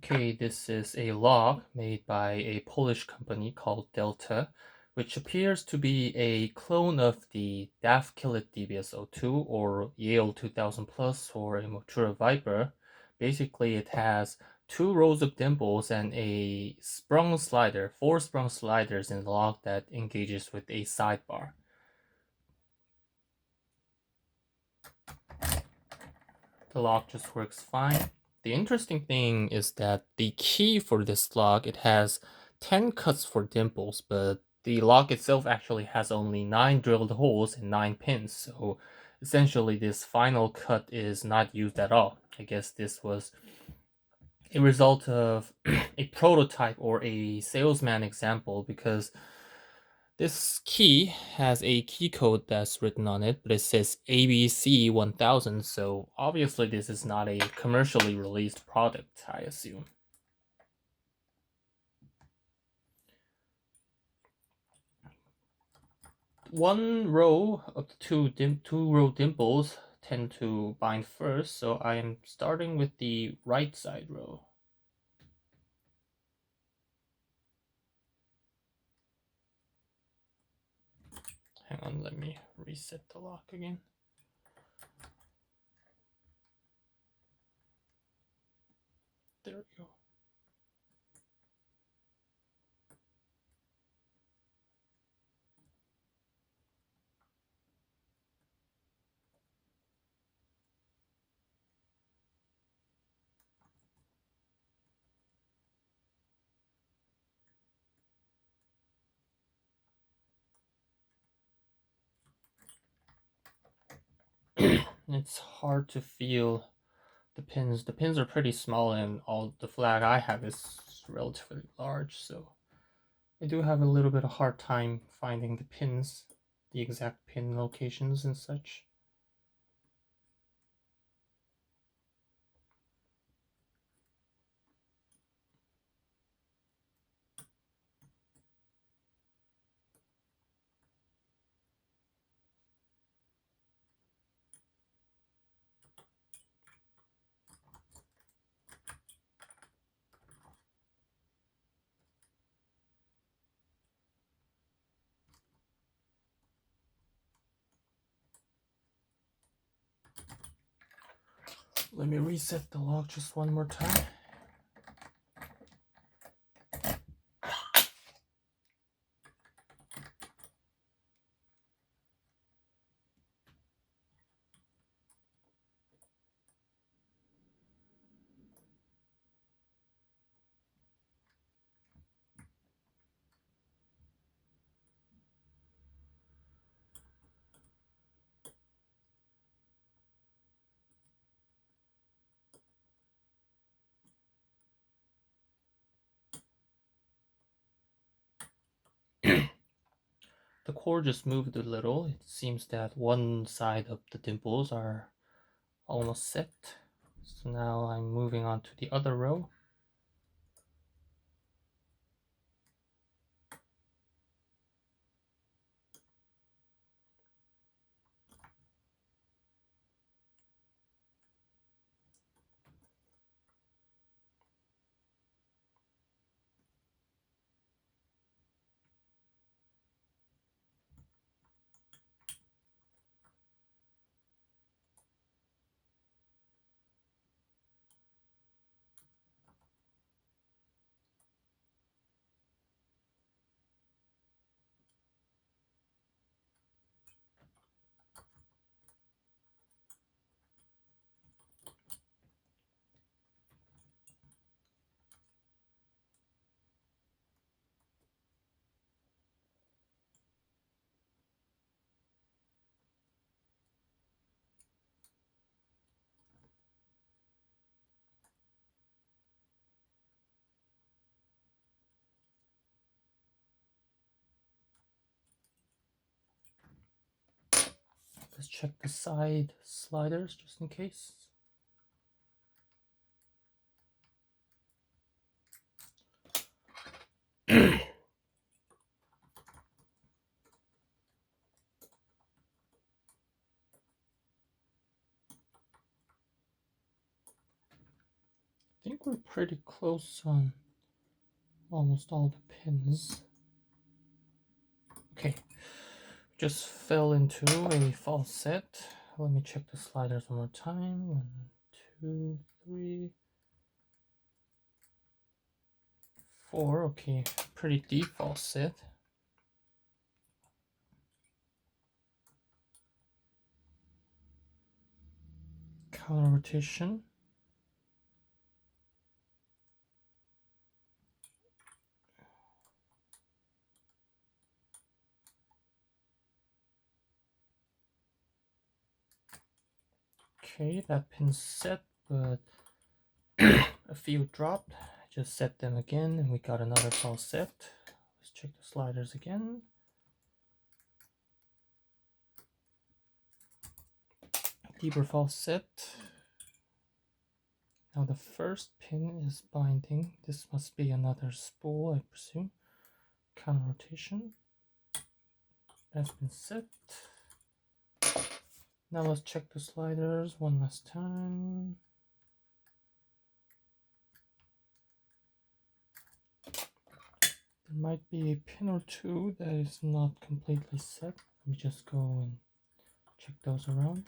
Okay, this is a lock made by a Polish company called Delta, which appears to be a clone of the DAF Kilit DBS02 or Yale 2000 Plus or a Motura Viper. Basically, it has two rows of dimples and a sprung slider, four sprung sliders in the lock that engages with a sidebar. The lock just works fine. The interesting thing is that the key for this lock, it has 10 cuts for dimples, but the lock itself actually has only 9 drilled holes and 9 pins, so essentially this final cut is not used at all. I guess this was a result of a prototype or a salesman example, because this key has a key code that's written on it, but it says ABC1000, so obviously this is not a commercially released product, I assume. One row of the two row dimples tend to bind first, so I am starting with the right side row. Hang on, let me reset the lock again. There we go. It's hard to feel the pins. The pins are pretty small, and all the flag I have is relatively large, so I do have a little bit of hard time finding the pins, the exact pin locations and such. Let me reset the lock just one more time. The core just moved a little. It seems that one side of the dimples are almost set. So now I'm moving on to the other row. Let's check the side sliders just in case. think we're pretty close on almost all the pins. Okay, just fell into a false set. Let me check the sliders one more time. 1, 2, 3, 4. Okay, pretty deep false set. Counter rotation. Okay, that pin's set, but a few dropped. I just set them again and we got another false set. Let's check the sliders again. Deeper false set. Now the first pin is binding. This must be another spool, I presume. Counter rotation. That's been set. Now let's check the sliders one last time. There might be a pin or two that is not completely set. Let me just go and check those around.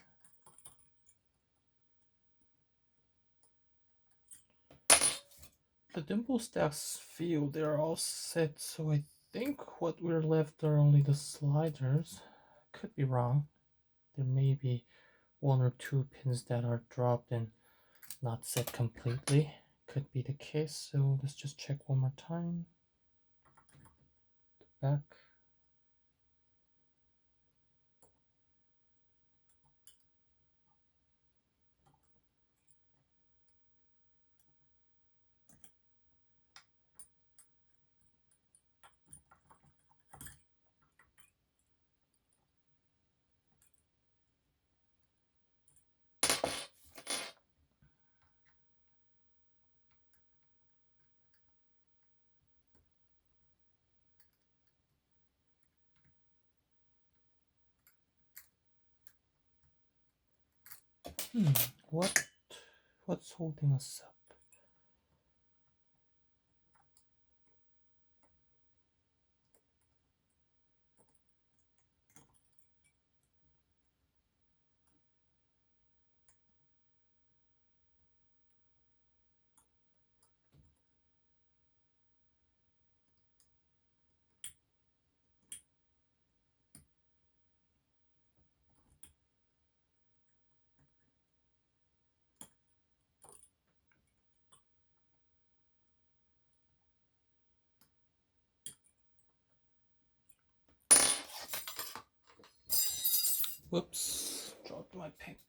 The dimple stacks feel they're all set, so I think what we're left are only the sliders. Could be wrong. There may be 1 or 2 pins that are dropped and not set completely. Could be the case, so let's just check one more time. Back. What's holding us up? Whoops, dropped my pick.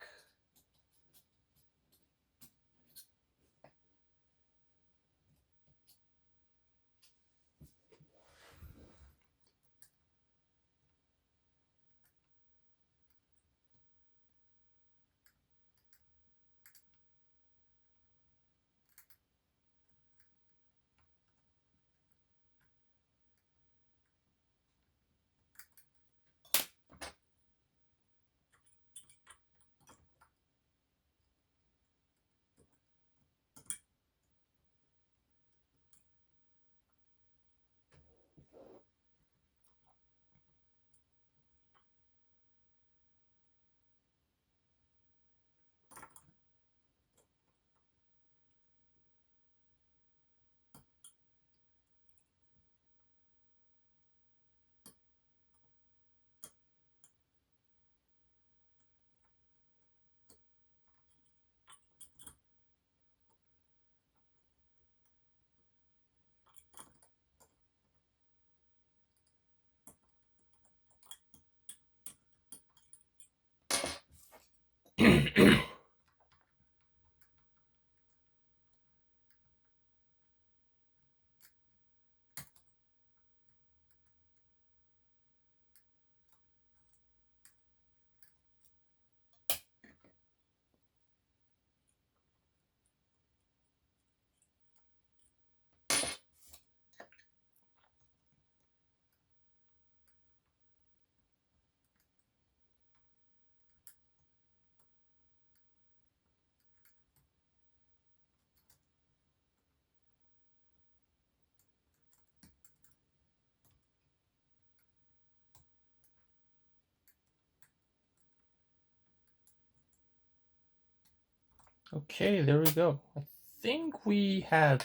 Okay, there we go. I think we had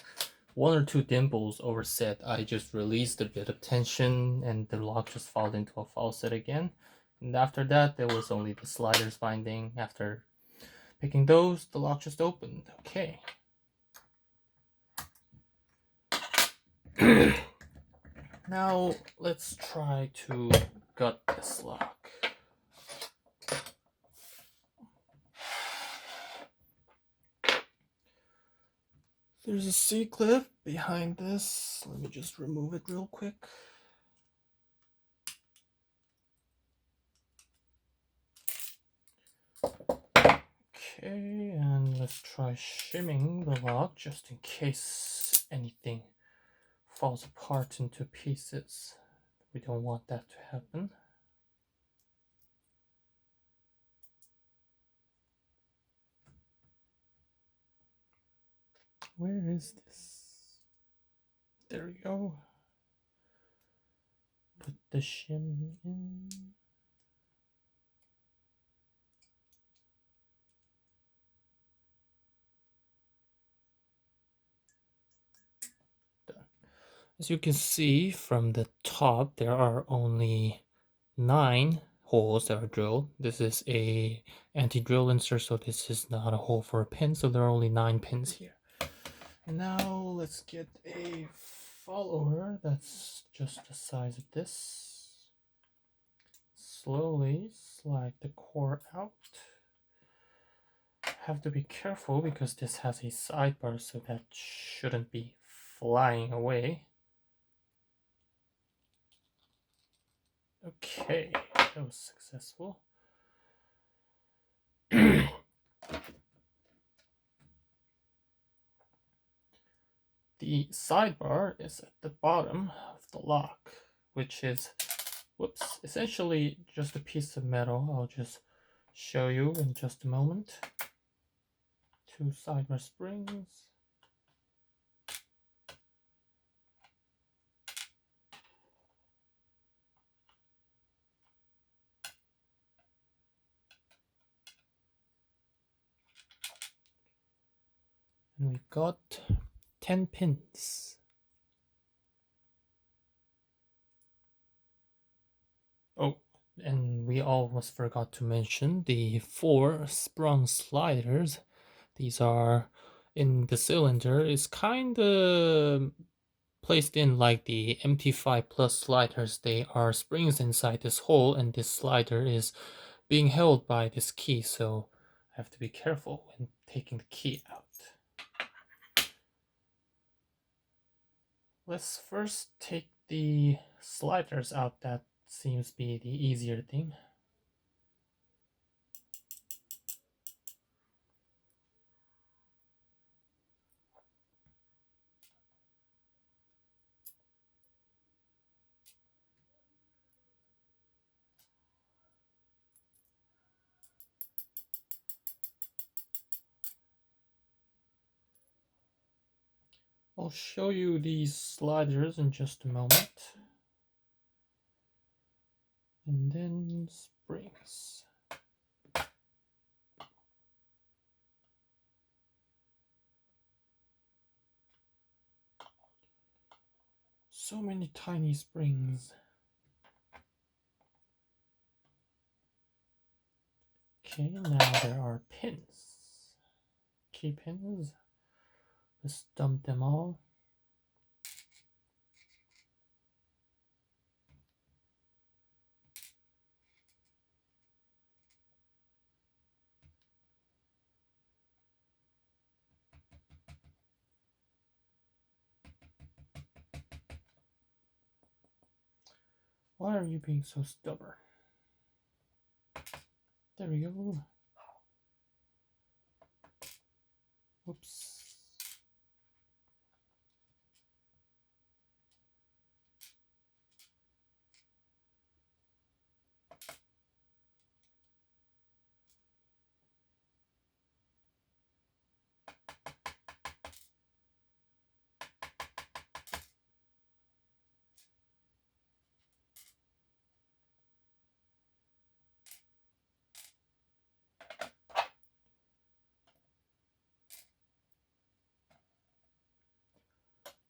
one or two dimples overset. I just released a bit of tension and the lock just fell into a faucet again. And after that, there was only the sliders binding. After picking those, the lock just opened. Okay. Now let's try to gut this lock. There's a C-clip behind this. Let me just remove it real quick. Okay, and let's try shimming the lock just in case anything falls apart into pieces. We don't want that to happen. Where is this? There we go. Put the shim in. Done. As you can see from the top, there are only 9 holes that are drilled. This is a anti-drill insert, so this is not a hole for a pin, so there are only 9 pins here. Now let's get a follower that's just the size of this. Slowly slide the core out. Have to be careful because this has a sidebar, so that shouldn't be flying away. Okay, that was successful. The sidebar is at the bottom of the lock, which is, whoops, essentially just a piece of metal. I'll just show you in just a moment. 2 sidebar springs. And we've got 10 pins. Oh, and we almost forgot to mention the 4 sprung sliders. These are in the cylinder. It's kind of placed in like the MT5 Plus sliders. They are springs inside this hole, and this slider is being held by this key, so I have to be careful when taking the key out. Let's first take the sliders out. That seems to be the easier thing. I'll show you these sliders in just a moment. And then springs. So many tiny springs. Okay, now there are pins. Key pins. Let's dump them all. Why are you being so stubborn? There we go. Whoops.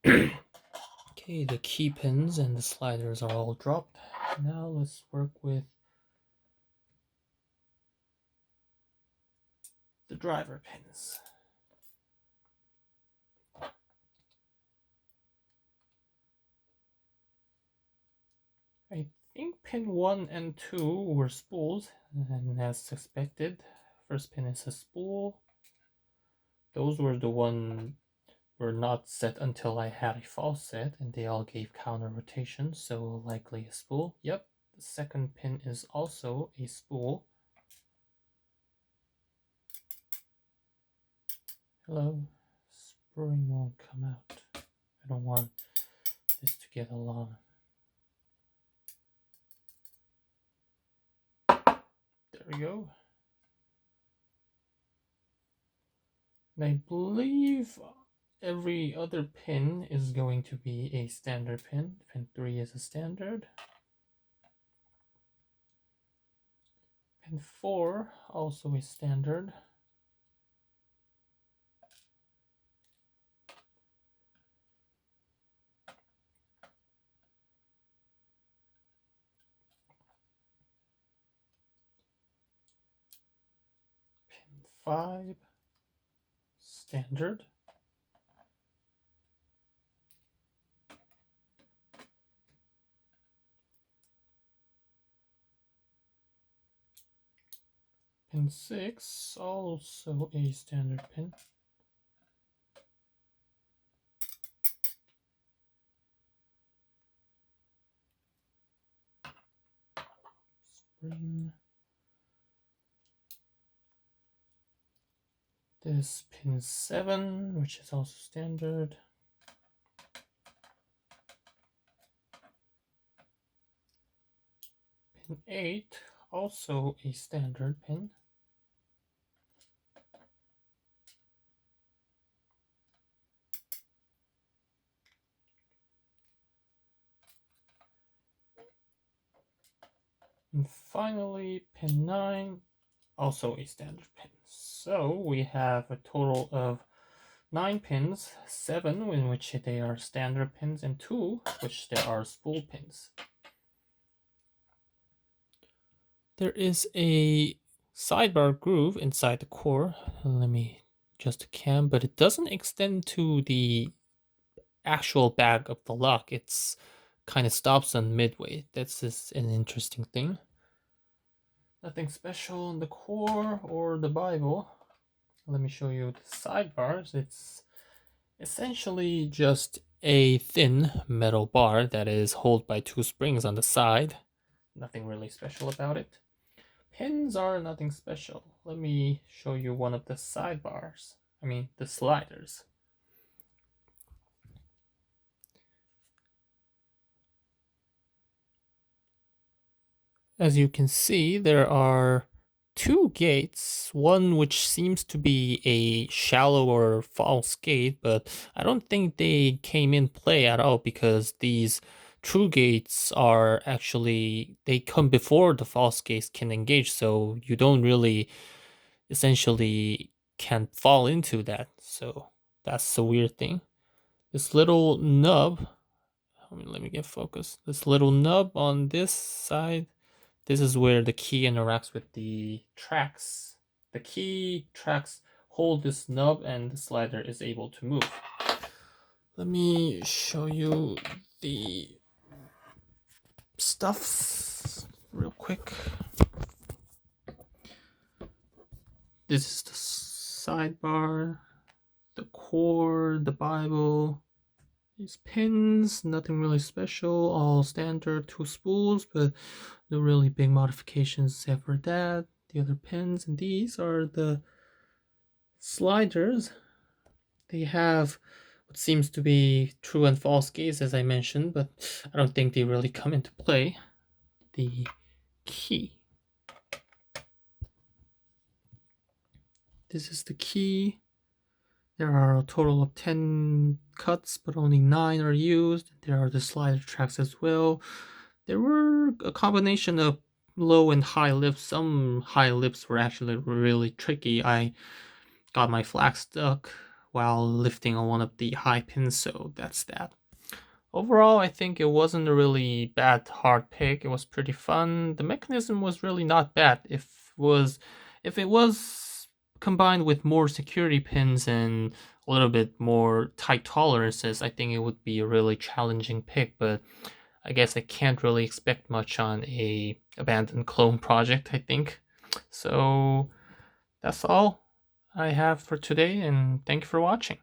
Okay, the key pins and the sliders are all dropped. Now let's work with the driver pins. I think pin 1 and 2 were spools, and as expected, first pin is a spool. Those were the one were not set until I had a false set, and they all gave counter rotation, so likely a spool. Yep, the second pin is also a spool. Hello, spring won't come out. I don't want this to get along. There we go. And I believe every other pin is going to be a standard pin. Pin 3 is a standard. Pin 4 also a standard. Pin 5 standard. Pin 6, also a standard pin. Spring. This pin 7, which is also standard. Pin 8, also a standard pin. And finally, pin 9, also a standard pin. So we have a total of 9 pins, 7 in which they are standard pins, and 2 which there are spool pins. There is a sidebar groove inside the core. Let me adjust the cam, but it doesn't extend to the actual back of the lock. It's kind of stops on midway. That's just an interesting thing. Nothing special on the core or the Bible. Let me show you the sidebars. It's essentially just a thin metal bar that is held by 2 springs on the side. Nothing really special about it. Pins are nothing special. Let me show you one of the sidebars. I mean, the sliders. As you can see, there are 2 gates, one which seems to be a shallow or false gate, but I don't think they came in play at all because these true gates are actually, they come before the false gates can engage, so you don't really essentially can fall into that. So that's the weird thing. This little nub, let me get focused. This little nub on this side, this is where the key interacts with the tracks. The key tracks hold this nub and the slider is able to move. Let me show you the stuff real quick. This is the sidebar, the core, the Bible. These pins, nothing really special, all standard 2 spools, but no really big modifications except for that. The other pins, and these are the sliders. They have what seems to be true and false gates, as I mentioned, but I don't think they really come into play. The key. This is the key. There are a total of 10 cuts, but only 9 are used. There are the slider tracks as well. There were a combination of low and high lifts. Some high lifts were actually really tricky. I got my flag stuck while lifting on one of the high pins, so that's that. Overall, I think it wasn't a really bad hard pick. It was pretty fun. The mechanism was really not bad. If it was combined with more security pins and a little bit more tight tolerances, I think it would be a really challenging pick, but I guess I can't really expect much on a abandoned clone project, I think. So that's all I have for today, and thank you for watching.